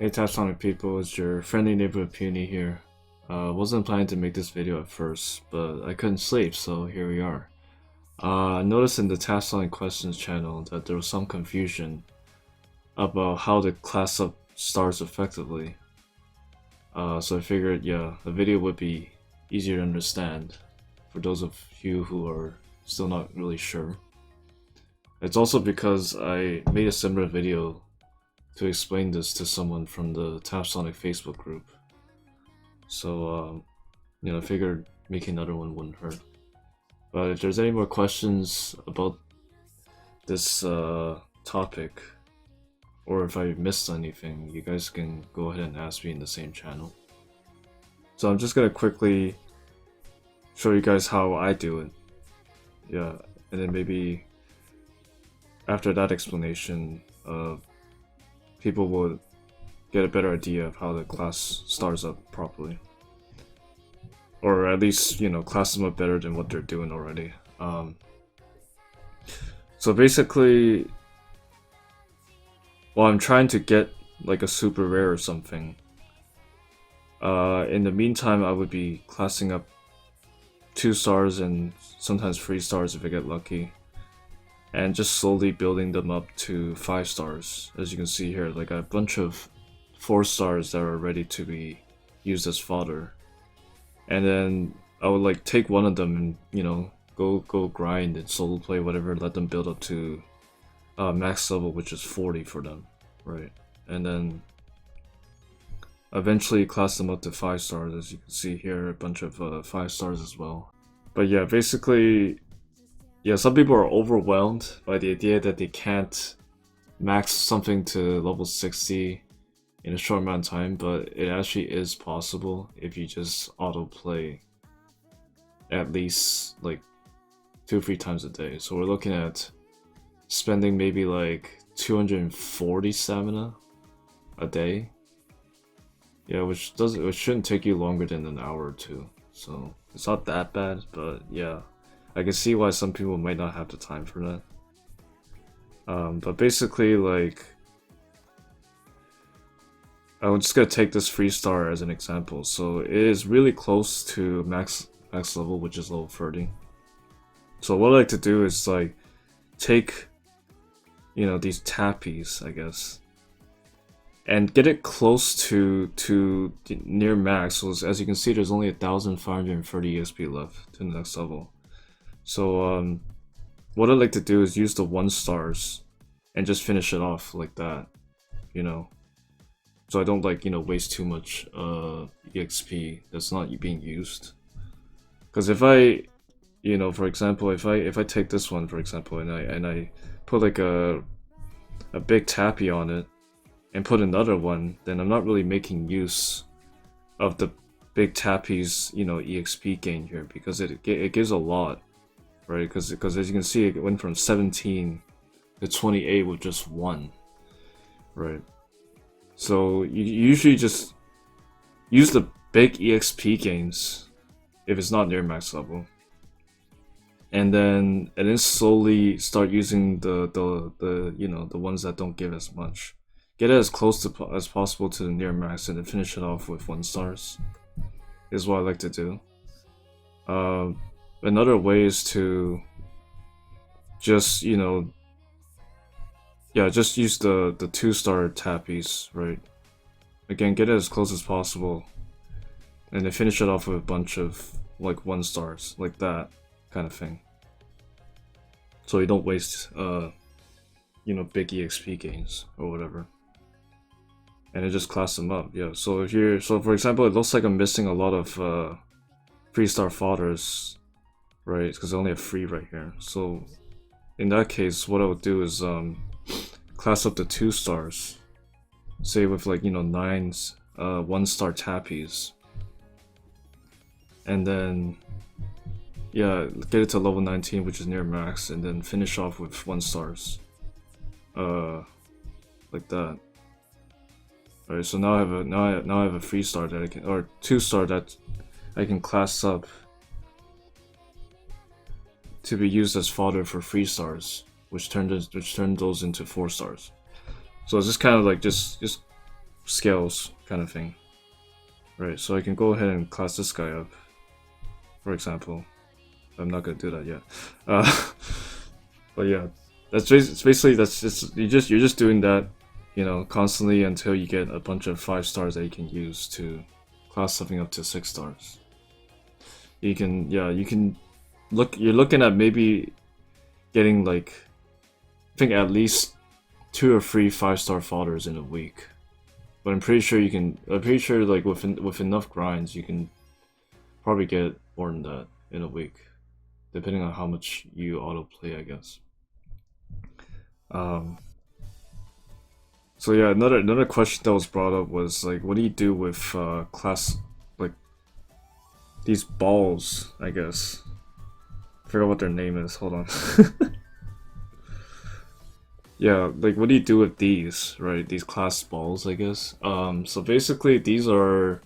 Hey Tapsonic people, it's your friendly neighborhood Puny here. Wasn't planning to make this video at first, but I couldn't sleep, so here we are. I noticed in the Tapsonic questions channel that there was some confusion about how to class up stars effectively. So I figured, yeah, the video would be easier to understand for those of you who are still not really sure. It's also because I made a similar video to explain this to someone from the Tapsonic Facebook group. So, I figured making another one wouldn't hurt. But if there's any more questions about this topic, or if I missed anything, you guys can go ahead and ask me in the same channel. So I'm just gonna quickly show you guys how I do it. Yeah, and then maybe after that explanation, people will get a better idea of how to class stars up properly. Or at least, class them up better than what they're doing already. So basically, while I'm trying to get like a super rare or something, in the meantime I would be classing up 2 stars and sometimes 3 stars if I get lucky. And just slowly building them up to 5 stars. As you can see here, like a bunch of 4 stars that are ready to be used as fodder. And then I would like take one of them and go grind and solo play whatever, let them build up to max level, which is 40 for them, right? And then eventually class them up to 5 stars. As you can see here, a bunch of 5 stars as well. But yeah, basically, yeah, some people are overwhelmed by the idea that they can't max something to level 60 in a short amount of time, but it actually is possible if you just auto-play at least like 2 or 3 times a day. So we're looking at spending maybe like 240 stamina a day. Yeah, which shouldn't take you longer than an hour or two. So it's not that bad, but yeah, I can see why some people might not have the time for that. But basically, like, I'm just gonna take this 3 star as an example. So it is really close to max level, which is level 30. So what I like to do is like take, these tappies, I guess, and get it close to near max. So as you can see, there's only 1,530 EXP left to the next level. So what I like to do is use the 1 stars and just finish it off like that, so I don't like waste too much EXP that's not being used. Because if I, for example, if I take this one for example and I put like a big tappy on it and put another one, then I'm not really making use of the big tappy's EXP gain here, because it gives a lot, right? Because as you can see, it went from 17 to 28 with just 1, right? So you usually just use the big EXP gains if it's not near max level, and then slowly start using the ones that don't give as much. Get it as close to as possible to the near max, and then finish it off with 1 stars. Is what I like to do. Another way is to just just use the 2-star tappies, right? Again, get it as close as possible, and then finish it off with a bunch of like 1 stars, like that kind of thing. So you don't waste big EXP gains or whatever. And it just class them up, yeah. So for example, it looks like I'm missing a lot of 3-star fodders, right? Because I only have 3 right here. So in that case, what I would do is class up to 2 stars, say with like 9s 1-star tappies, and then get it to level 19, which is near max, and then finish off with 1 stars, like that. Alright, so now I have a 3-star that I can, or 2-star that I can class up to be used as fodder for 3 stars, which turned those into 4 stars. So it's just kind of like just scales kind of thing. Right, so I can go ahead and class this guy up, for example. I'm not gonna do that yet. But yeah, that's basically you're just doing that, you know, constantly until you get a bunch of 5 stars that you can use to class something up to 6 stars. You can you're looking at maybe getting like, I think at least 2 or 3 5-star fodders in a week. But I'm pretty sure like with enough grinds you can probably get more than that in a week, depending on how much you autoplay, I guess. So yeah, another question that was brought up was like, what do you do with class, like these balls? I guess I forgot what their name is. Hold on. Yeah, like what do you do with these, right? These class balls, I guess. So basically these are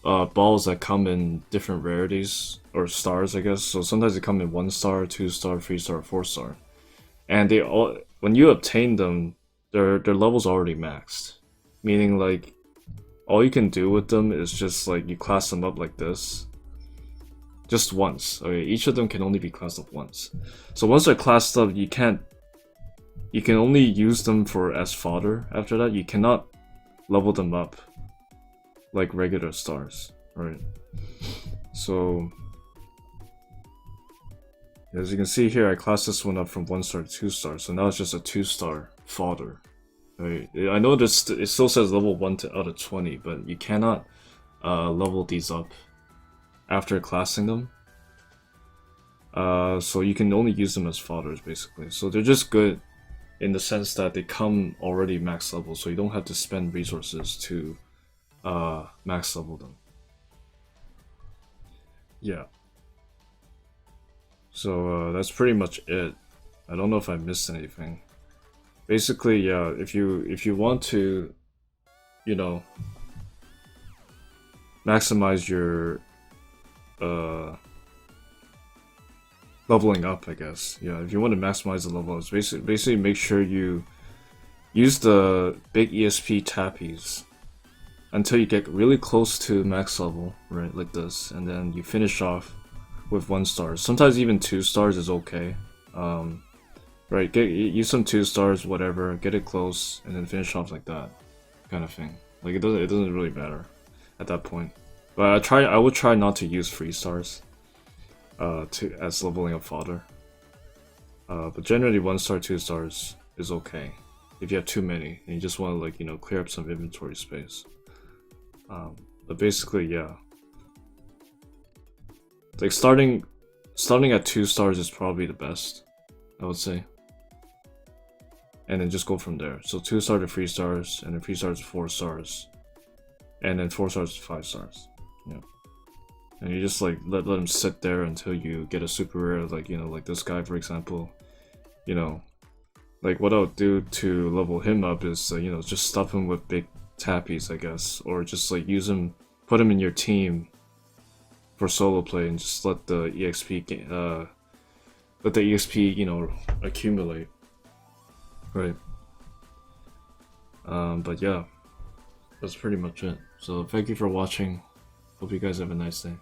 balls that come in different rarities or stars, I guess. So sometimes they come in 1 star, 2 star, 3 star, 4 star, and they all, when you obtain them, their level's already maxed. Meaning like all you can do with them is just like you class them up like this. Just once. Okay, each of them can only be classed up once. So once they're classed up, you can only use them for as fodder. After that, you cannot level them up like regular stars, right? So as you can see here, I classed this one up from 1 star to 2 stars, so now it's just a 2-star fodder. Right? I know this, it still says level 1 out of 20, but you cannot level these up after classing them. So you can only use them as fodders, basically. So they're just good in the sense that they come already max level, so you don't have to spend resources to max level them. Yeah. So that's pretty much it. I don't know if I missed anything. Basically, yeah, if you want to, you know, maximize your leveling up, I guess. Yeah, if you want to maximize the level ups, basically make sure you use the big ESP tappies until you get really close to max level, right, like this, and then you finish off with 1 star. Sometimes even 2 stars is okay. Right, use some 2 stars, whatever, get it close, and then finish off like that, kind of thing. Like it doesn't really matter at that point. But I would try not to use 3 stars as leveling up fodder. But generally 1 star, 2 stars is okay if you have too many and you just want to, like, you know, clear up some inventory space. But basically, yeah, like starting at 2 stars is probably the best, I would say. And then just go from there. So 2 star to 3 stars, and then 3 stars to 4 stars, and then 4 stars to 5 stars. Yeah. And you just like let them sit there until you get a super rare, like, you know, like this guy, for example. You know, like what I would do to level him up is, you know, just stuff him with big tappies, I guess, or just like use him, put him in your team for solo play, and just let the EXP, you know, accumulate. Right. But yeah, that's pretty much it. So thank you for watching. Hope you guys have a nice day.